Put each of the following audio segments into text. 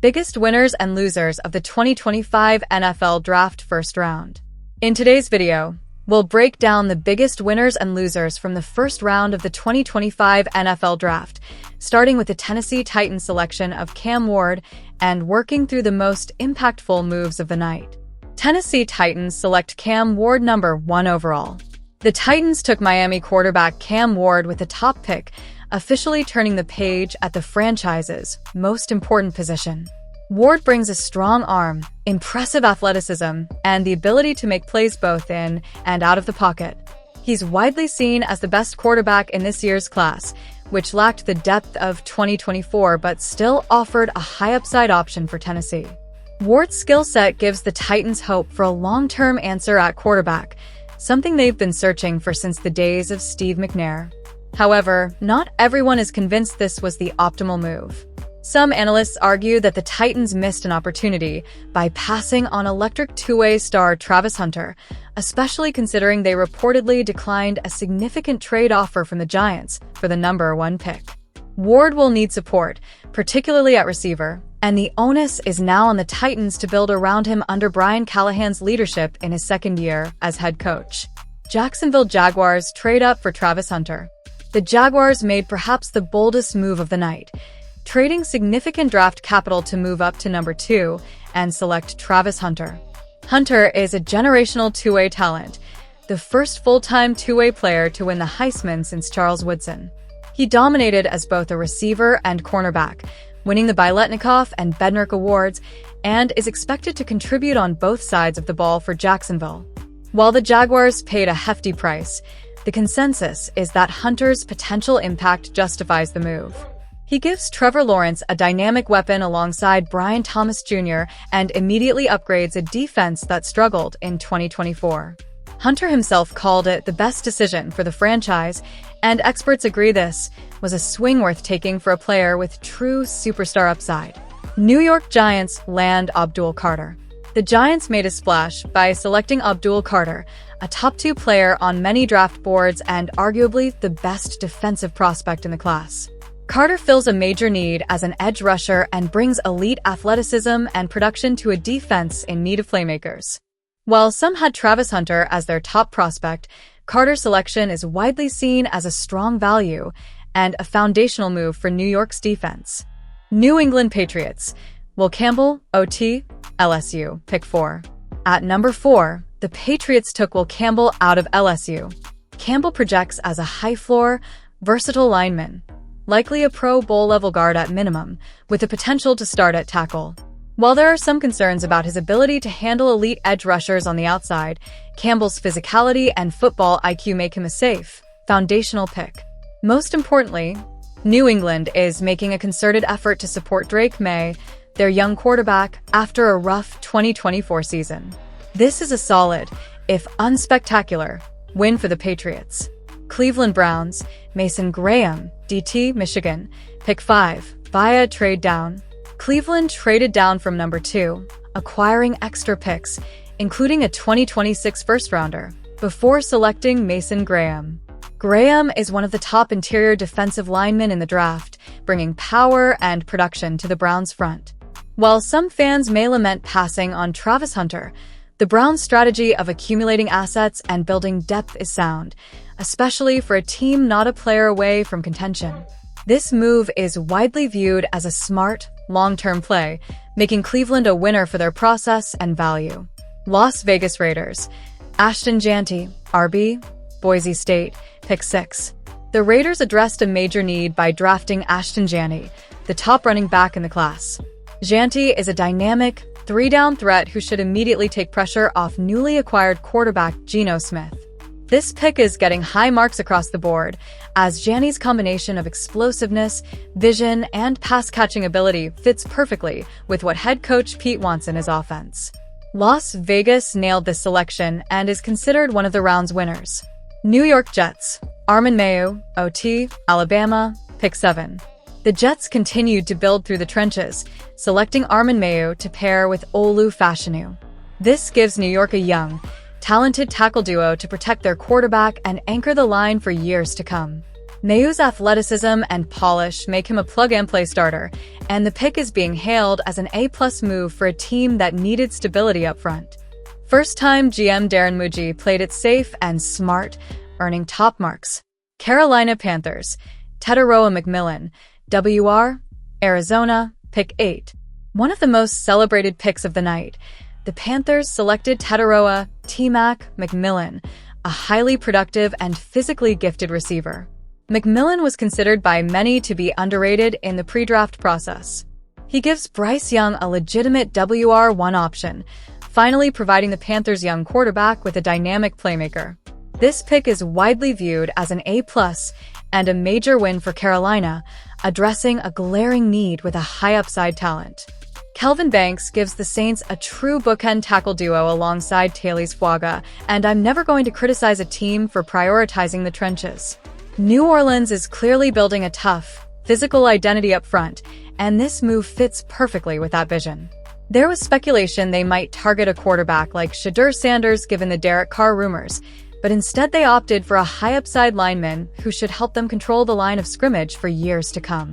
Biggest winners and losers of the 2025 NFL Draft First Round. In today's video, we'll break down the biggest winners and losers from the first round of the 2025 NFL Draft, starting with the Tennessee Titans selection of Cam Ward and working through the most impactful moves of the night. Tennessee Titans select Cam Ward number 1 overall. The Titans took Miami quarterback Cam Ward with the top pick, officially turning the page at the franchise's most important position. Ward brings a strong arm, impressive athleticism, and the ability to make plays both in and out of the pocket. He's widely seen as the best quarterback in this year's class, which lacked the depth of 2024 but still offered a high upside option for Tennessee. Ward's skill set gives the Titans hope for a long-term answer at quarterback, something they've been searching for since the days of Steve McNair. However, not everyone is convinced this was the optimal move. Some analysts argue that the Titans missed an opportunity by passing on electric two-way star Travis Hunter, especially considering they reportedly declined a significant trade offer from the Giants for the number 1 pick. Ward will need support, particularly at receiver, and the onus is now on the Titans to build around him under Brian Callahan's leadership in his second year as head coach. Jacksonville Jaguars trade up for Travis Hunter. The Jaguars made perhaps the boldest move of the night, trading significant draft capital to move up to number 2 and select Travis Hunter. Hunter is a generational two-way talent, the first full-time two-way player to win the Heisman since Charles Woodson. He dominated as both a receiver and cornerback, winning the Biletnikoff and Bednarik Awards, and is expected to contribute on both sides of the ball for Jacksonville. While the Jaguars paid a hefty price, the consensus is that Hunter's potential impact justifies the move. He gives Trevor Lawrence a dynamic weapon alongside Brian Thomas Jr. and immediately upgrades a defense that struggled in 2024. Hunter himself called it the best decision for the franchise, and experts agree this was a swing worth taking for a player with true superstar upside. New York Giants land Abdul Carter. The Giants made a splash by selecting Abdul Carter, a top 2 player on many draft boards and arguably the best defensive prospect in the class. Carter fills a major need as an edge rusher and brings elite athleticism and production to a defense in need of playmakers. While some had Travis Hunter as their top prospect, Carter's selection is widely seen as a strong value and a foundational move for New York's defense. New England Patriots. Will Campbell, OT, LSU, pick 4. At number 4, the Patriots took Will Campbell out of LSU. Campbell projects as a high-floor, versatile lineman, likely a Pro Bowl-level guard at minimum, with the potential to start at tackle. While there are some concerns about his ability to handle elite edge rushers on the outside, Campbell's physicality and football IQ make him a safe, foundational pick. Most importantly, New England is making a concerted effort to support Drake May, their young quarterback, after a rough 2024 season. This is a solid, if unspectacular, win for the Patriots. Cleveland Browns, Mason Graham, DT, Michigan, pick 5, via trade down. Cleveland traded down from number 2, acquiring extra picks, including a 2026 first-rounder, before selecting Mason Graham. Graham is one of the top interior defensive linemen in the draft, bringing power and production to the Browns' front. While some fans may lament passing on Travis Hunter, the Browns' strategy of accumulating assets and building depth is sound, especially for a team not a player away from contention. This move is widely viewed as a smart, long-term play, making Cleveland a winner for their process and value. Las Vegas Raiders. Ashton Jeanty, RB, Boise State, pick 6. The Raiders addressed a major need by drafting Ashton Jeanty, the top running back in the class. Jeanty is a dynamic, 3-down threat who should immediately take pressure off newly acquired quarterback Geno Smith. This pick is getting high marks across the board, as Jeanty's combination of explosiveness, vision, and pass-catching ability fits perfectly with what head coach Pete wants in his offense. Las Vegas nailed this selection and is considered one of the round's winners. New York Jets. Armin Mayu, OT, Alabama, pick 7. The Jets continued to build through the trenches, selecting Armin Mayu to pair with Olu Fashanu. This gives New York a young, talented tackle duo to protect their quarterback and anchor the line for years to come. Neu's athleticism and polish make him a plug-and-play starter, and the pick is being hailed as an A-plus move for a team that needed stability up front. First-time GM Darren Muji played it safe and smart, earning top marks. Carolina Panthers, Tetaroa McMillan, WR, Arizona, pick 8. One of the most celebrated picks of the night. The Panthers selected Tetaroa T-Mac McMillan, a highly productive and physically gifted receiver. McMillan was considered by many to be underrated in the pre-draft process. He gives Bryce Young a legitimate WR1 option, finally providing the Panthers' young quarterback with a dynamic playmaker. This pick is widely viewed as an A+ and a major win for Carolina, addressing a glaring need with a high-upside talent. Kelvin Banks gives the Saints a true bookend tackle duo alongside Talys Fuaga, and I'm never going to criticize a team for prioritizing the trenches. New Orleans is clearly building a tough, physical identity up front, and this move fits perfectly with that vision. There was speculation they might target a quarterback like Shedeur Sanders given the Derek Carr rumors, but instead they opted for a high-upside lineman who should help them control the line of scrimmage for years to come.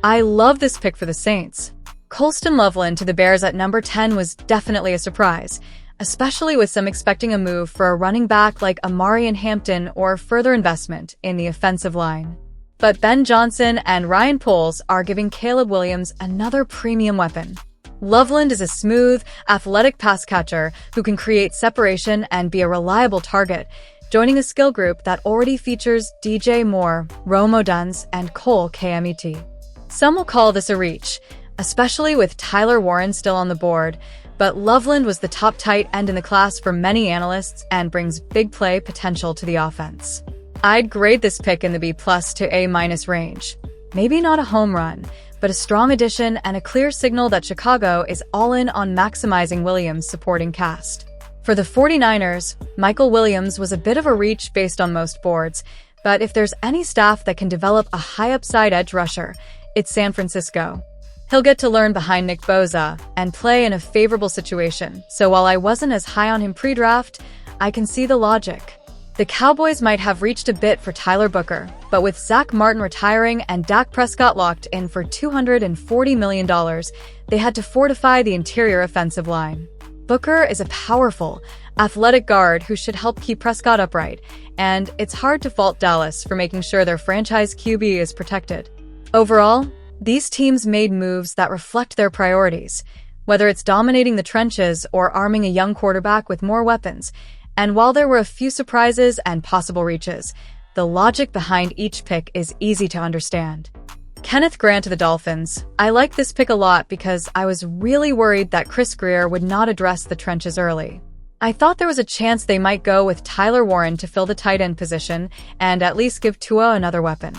I love this pick for the Saints. Colston Loveland to the Bears at number 10 was definitely a surprise, especially with some expecting a move for a running back like Amari Hampton or further investment in the offensive line. But Ben Johnson and Ryan Poles are giving Caleb Williams another premium weapon. Loveland is a smooth, athletic pass catcher who can create separation and be a reliable target, joining a skill group that already features DJ Moore, Rome Odunze, and Cole Kmet. Some will call this a reach, especially with Tyler Warren still on the board, but Loveland was the top tight end in the class for many analysts and brings big play potential to the offense. I'd grade this pick in the B+ to A- range. Maybe not a home run, but a strong addition and a clear signal that Chicago is all in on maximizing Williams' supporting cast. For the 49ers, Michael Williams was a bit of a reach based on most boards, but if there's any staff that can develop a high-upside edge rusher, it's San Francisco. He'll get to learn behind Nick Bosa and play in a favorable situation, so while I wasn't as high on him pre-draft, I can see the logic. The Cowboys might have reached a bit for Tyler Booker, but with Zach Martin retiring and Dak Prescott locked in for $240 million, they had to fortify the interior offensive line. Booker is a powerful, athletic guard who should help keep Prescott upright, and it's hard to fault Dallas for making sure their franchise QB is protected. Overall, these teams made moves that reflect their priorities, whether it's dominating the trenches or arming a young quarterback with more weapons. And while there were a few surprises and possible reaches, the logic behind each pick is easy to understand. Kenneth Grant to the Dolphins. I like this pick a lot because I was really worried that Chris Grier would not address the trenches early. I thought there was a chance they might go with Tyler Warren to fill the tight end position and at least give Tua another weapon.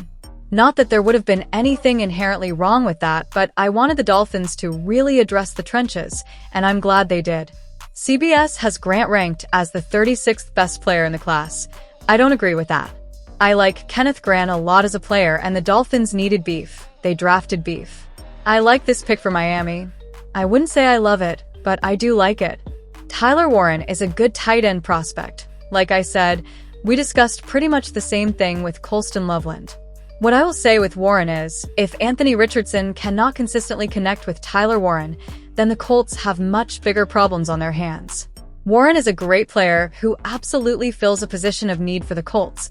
Not that there would have been anything inherently wrong with that, but I wanted the Dolphins to really address the trenches, and I'm glad they did. CBS has Grant ranked as the 36th best player in the class. I don't agree with that. I like Kenneth Grant a lot as a player, and the Dolphins needed beef. They drafted beef. I like this pick for Miami. I wouldn't say I love it, but I do like it. Tyler Warren is a good tight end prospect. Like I said, we discussed pretty much the same thing with Colston Loveland. What I will say with Warren is, if Anthony Richardson cannot consistently connect with Tyler Warren, then the Colts have much bigger problems on their hands. Warren is a great player who absolutely fills a position of need for the Colts.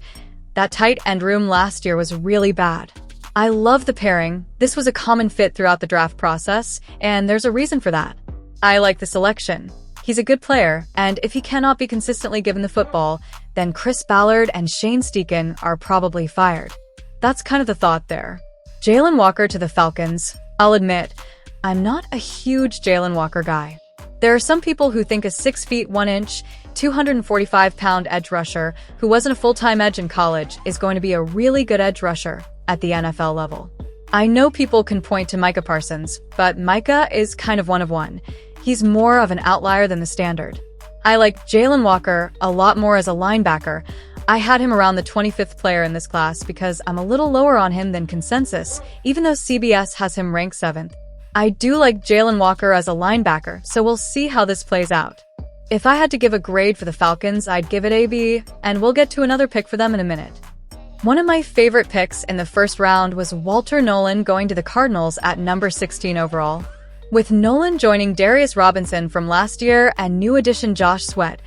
That tight end room last year was really bad. I love the pairing. This was a common fit throughout the draft process, and there's a reason for that. I like the selection. He's a good player, and if he cannot be consistently given the football, then Chris Ballard and Shane Steichen are probably fired. That's kind of the thought there. Jalen Walker to the Falcons. I'll admit, I'm not a huge Jalen Walker guy. There are some people who think a 6 feet 1 inch, 245-pound edge rusher who wasn't a full-time edge in college is going to be a really good edge rusher at the NFL level. I know people can point to Micah Parsons, but Micah is kind of one of one. He's more of an outlier than the standard. I like Jalen Walker a lot more as a linebacker. I had him around the 25th player in this class because I'm a little lower on him than consensus, even though CBS has him ranked 7th. I do like Jalen Walker as a linebacker, so we'll see how this plays out. If I had to give a grade for the Falcons, I'd give it a B, and we'll get to another pick for them in a minute. One of my favorite picks in the first round was Walter Nolan going to the Cardinals at number 16 overall. With Nolan joining Darius Robinson from last year and new addition Josh Sweat,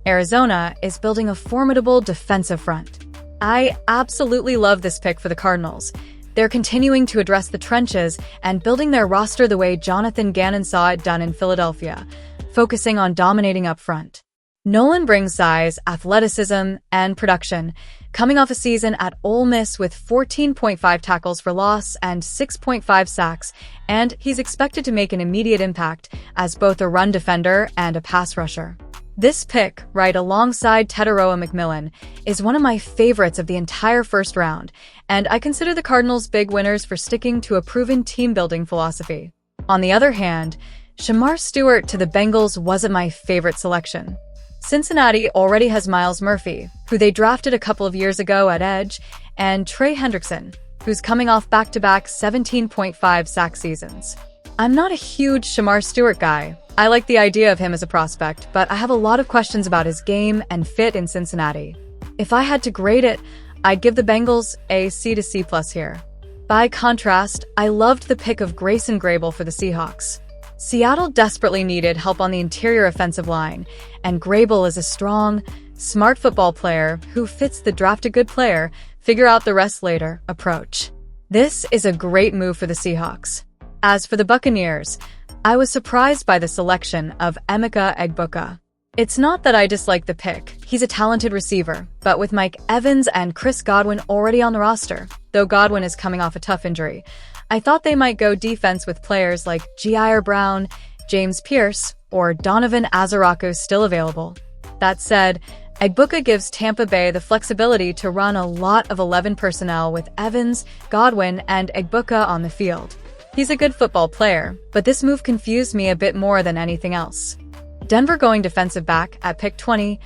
Arizona is building a formidable defensive front. I absolutely love this pick for the Cardinals. They're continuing to address the trenches and building their roster the way Jonathan Gannon saw it done in Philadelphia, focusing on dominating up front. Nolan brings size, athleticism, and production, coming off a season at Ole Miss with 14.5 tackles for loss and 6.5 sacks, and he's expected to make an immediate impact as both a run defender and a pass rusher. This pick, right alongside Teteroa McMillan, is one of my favorites of the entire first round, and I consider the Cardinals big winners for sticking to a proven team-building philosophy. On the other hand, Shamar Stewart to the Bengals wasn't my favorite selection. Cincinnati already has Miles Murphy, who they drafted a couple of years ago at edge, and Trey Hendrickson, who's coming off back-to-back 17.5 sack seasons. I'm not a huge Shamar Stewart guy. I like the idea of him as a prospect, but I have a lot of questions about his game and fit in Cincinnati. If I had to grade it, I'd give the Bengals a C to C+ here. By contrast, I loved the pick of Grayson Grable for the Seahawks. Seattle desperately needed help on the interior offensive line, and Grable is a strong, smart football player who fits the draft a good player, figure out the rest later approach. This is a great move for the Seahawks. As for the Buccaneers, I was surprised by the selection of Emeka Egbuka. It's not that I dislike the pick. He's a talented receiver, but with Mike Evans and Chris Godwin already on the roster, though Godwin is coming off a tough injury, I thought they might go defense with players like Jair Brown, James Pierce, or Donovan Azaraku still available. That said, Egbuka gives Tampa Bay the flexibility to run a lot of 11 personnel with Evans, Godwin, and Egbuka on the field. He's a good football player, but this move confused me a bit more than anything else. Denver going defensive back at pick 20,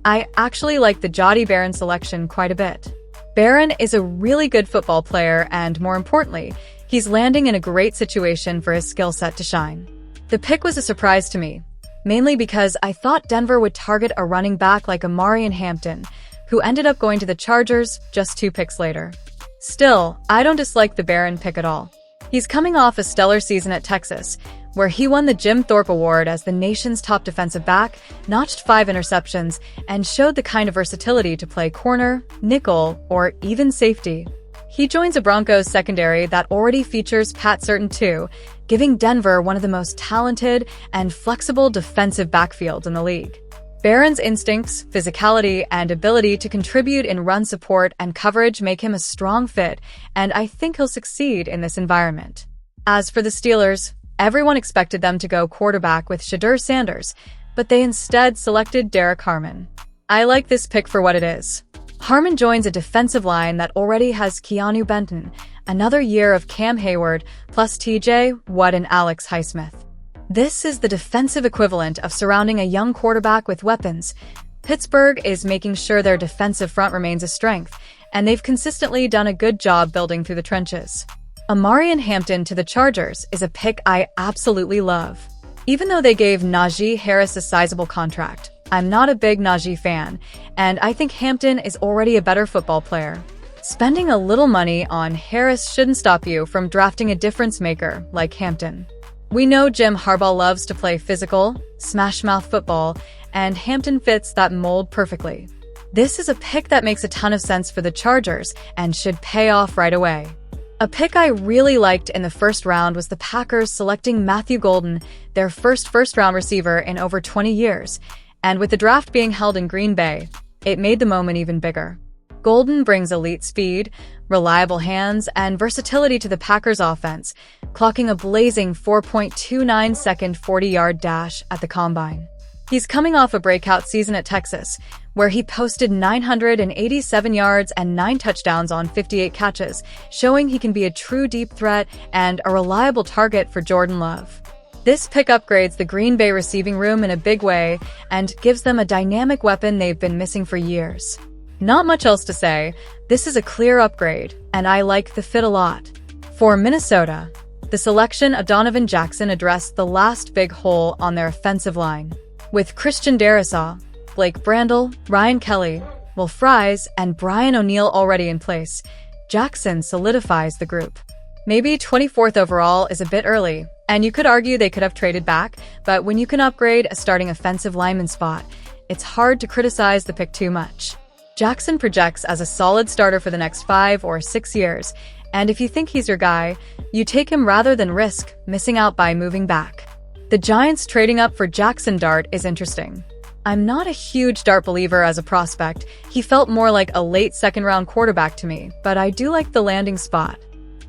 I actually like the Jahdi Barron selection quite a bit. Barron is a really good football player and, more importantly, he's landing in a great situation for his skill set to shine. The pick was a surprise to me, mainly because I thought Denver would target a running back like Amari Hampton, who ended up going to the Chargers just 2 picks later. Still, I don't dislike the Barron pick at all. He's coming off a stellar season at Texas, where he won the Jim Thorpe Award as the nation's top defensive back, notched 5 interceptions, and showed the kind of versatility to play corner, nickel, or even safety. He joins a Broncos secondary that already features Pat Surtain too, giving Denver one of the most talented and flexible defensive backfields in the league. Barron's instincts, physicality, and ability to contribute in run support and coverage make him a strong fit, and I think he'll succeed in this environment. As for the Steelers, everyone expected them to go quarterback with Shedeur Sanders, but they instead selected Derek Harmon. I like this pick for what it is. Harmon joins a defensive line that already has Keanu Benton, another year of Cam Hayward, plus TJ Watt and Alex Highsmith. This is the defensive equivalent of surrounding a young quarterback with weapons. Pittsburgh is making sure their defensive front remains a strength, and they've consistently done a good job building through the trenches. Amari Hampton to the Chargers is a pick I absolutely love. Even though they gave Najee Harris a sizable contract, I'm not a big Najee fan, and I think Hampton is already a better football player. Spending a little money on Harris shouldn't stop you from drafting a difference maker like Hampton. We know Jim Harbaugh loves to play physical, smash-mouth football, and Hampton fits that mold perfectly. This is a pick that makes a ton of sense for the Chargers and should pay off right away. A pick I really liked in the first round was the Packers selecting Matthew Golden, their first-round receiver in over 20 years, and with the draft being held in Green Bay, it made the moment even bigger. Golden brings elite speed, reliable hands, and versatility to the Packers' offense, clocking a blazing 4.29-second 40-yard dash at the Combine. He's coming off a breakout season at Texas, where he posted 987 yards and 9 touchdowns on 58 catches, showing he can be a true deep threat and a reliable target for Jordan Love. This pick upgrades the Green Bay receiving room in a big way and gives them a dynamic weapon they've been missing for years. Not much else to say. This is a clear upgrade, and I like the fit a lot. For Minnesota, the selection of Donovan Jackson addressed the last big hole on their offensive line. With Christian Darrisaw, Blake Brandel, Ryan Kelly, Will Fries and Brian O'Neill already in place, Jackson solidifies the group. Maybe 24th overall is a bit early, and you could argue they could have traded back, but when you can upgrade a starting offensive lineman spot, it's hard to criticize the pick too much. Jackson projects as a solid starter for the next 5 or 6 years, and if you think he's your guy, you take him rather than risk missing out by moving back. The Giants trading up for Jackson Dart is interesting. I'm not a huge Dart believer as a prospect. He felt more like a late second-round quarterback to me, but I do like the landing spot.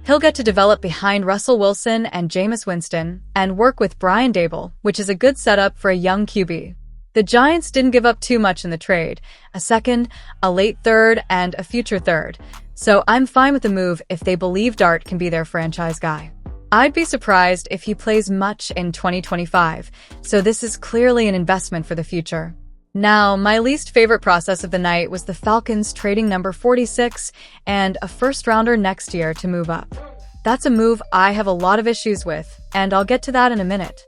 He'll get to develop behind Russell Wilson and Jameis Winston and work with Brian Daboll, which is a good setup for a young QB. The Giants didn't give up too much in the trade, a second, a late third, and a future third. So I'm fine with the move if they believe Dart can be their franchise guy. I'd be surprised if he plays much in 2025, so this is clearly an investment for the future. Now, my least favorite process of the night was the Falcons trading number 46 and a first-rounder next year to move up. That's a move I have a lot of issues with, and I'll get to that in a minute.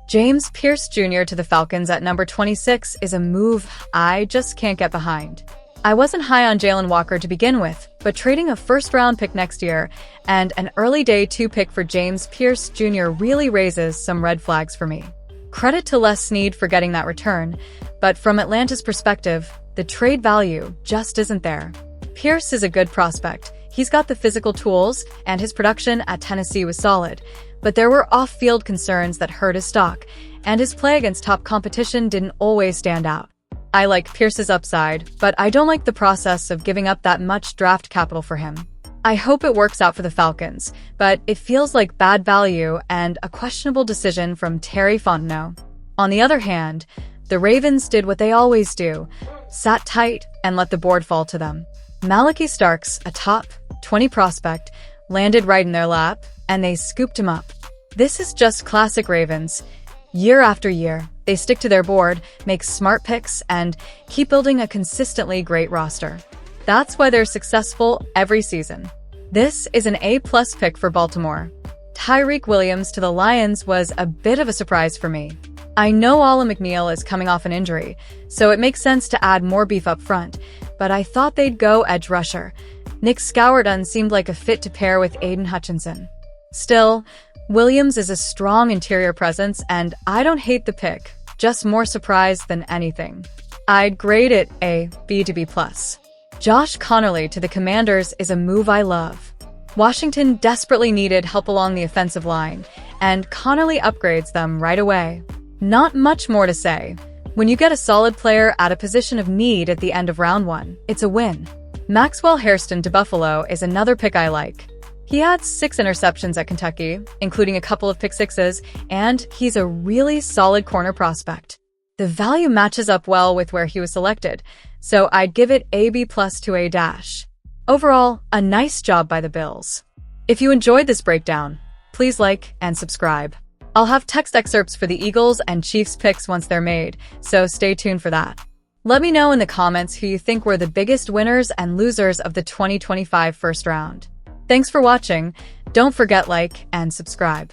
James Pierce Jr. to the Falcons at number 26 is a move I just can't get behind. I wasn't high on Jalen Walker to begin with, but trading a first-round pick next year and an early day 2 pick for James Pierce Jr. really raises some red flags for me. Credit to Les Snead for getting that return, but from Atlanta's perspective, the trade value just isn't there. Pierce is a good prospect. He's got the physical tools, and his production at Tennessee was solid, but there were off-field concerns that hurt his stock, and his play against top competition didn't always stand out. I like Pierce's upside, but I don't like the process of giving up that much draft capital for him. I hope it works out for the Falcons, but it feels like bad value and a questionable decision from Terry Fontenot. On the other hand, the Ravens did what they always do, sat tight and let the board fall to them. Malachi Starks, a top 20 prospect, landed right in their lap, and they scooped him up. This is just classic Ravens. Year after year, they stick to their board, make smart picks, and keep building a consistently great roster. That's why they're successful every season. This is an A-plus pick for Baltimore. Tyreek Williams to the Lions was a bit of a surprise for me. I know Alan McNeil is coming off an injury, so it makes sense to add more beef up front, but I thought they'd go edge rusher. Nick Scouredon seemed like a fit to pair with Aiden Hutchinson. Still, Williams is a strong interior presence, and I don't hate the pick, just more surprised than anything. I'd grade it a B to B+. Josh Connerly to the Commanders is a move I love. Washington desperately needed help along the offensive line, and Connerly upgrades them right away. Not much more to say. When you get a solid player at a position of need at the end of round 1, it's a win. Maxwell Hairston to Buffalo is another pick I like. He had 6 interceptions at Kentucky, including a couple of pick sixes, and he's a really solid corner prospect. The value matches up well with where he was selected, so I'd give it a B+ to A-. Overall, a nice job by the Bills. If you enjoyed this breakdown, please like and subscribe. I'll have text excerpts for the Eagles and Chiefs picks once they're made, so stay tuned for that. Let me know in the comments who you think were the biggest winners and losers of the 2025 first round. Thanks for watching. Don't forget like and subscribe.